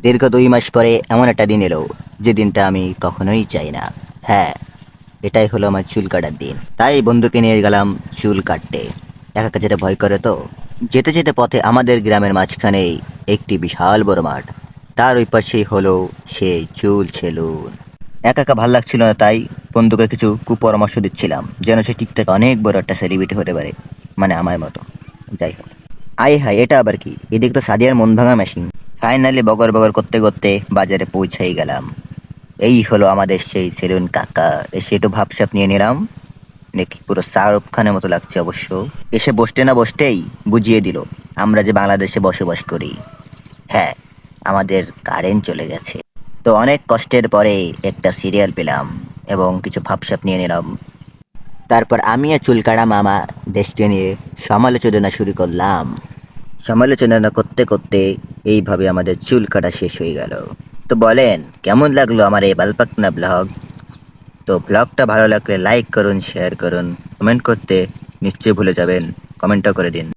দীর্ঘ 2 মাস পরে এমন একটা দিন এলো যে দিনটা আমি কখনোই চাই না। হ্যাঁ, এটাই হলো আমার চুল কাটার দিন। তাই বন্ধুকে নিয়ে গেলাম চুল কাটতে। একা একা যেতে ভয় করে তো। যেতে যেতে পথে আমাদের গ্রামের মাঝখানেই একটি বিশাল বড় মাঠ। তার ওই পাশেই হলো সেই চুল সেলুন। একা একা ভাল লাগছিল না, তাই বন্ধুকে কিছু কুপরামর্শ দিচ্ছিলাম যেন সে টিকটকে অনেক বড় একটা সেলিব্রিটি হতে পারে, মানে আমার মতো। যাই হোক, আয় হায়, এটা আবার কি? এদিকে তো সাদিয়ার মন ভাঙা মেশিন। ফাইনালি বগর বগর করতে করতে বাজারে পৌঁছেই গেলাম। এই হলো আমাদের সেই সেলুন কাকা। এসে একটু ভাবসাপ নিয়ে নিলাম। নাকি পুরো শাহরুখ খানের মতো লাগছে অবশ্য। এসে বসতে না বসতেই বুঝিয়ে দিল আমরা যে বাংলাদেশে বসবাস করি। হ্যাঁ, আমাদের কারেন্ট চলে গেছে। তো অনেক কষ্টের পরে একটা সিরিয়াল পেলাম এবং কিছু ভাবসাপ নিয়ে নিলাম। তারপর আমি আর চুলকাড়া মামা দেশকে নিয়ে সমালোচনা শুরু করলাম। সমালোচনা করতে করতে এইভাবে আমাদের চুল কাটা শেষ হয়ে গেল। তো বলেন, কেমন লাগলো আমার এই বালপাকনা ব্লগ? তো ব্লগটা ভালো লাগলে লাইক করুন, শেয়ার করুন, কমেন্ট করতে নিশ্চয়ই ভুলে যাবেন, কমেন্টও করে দিন।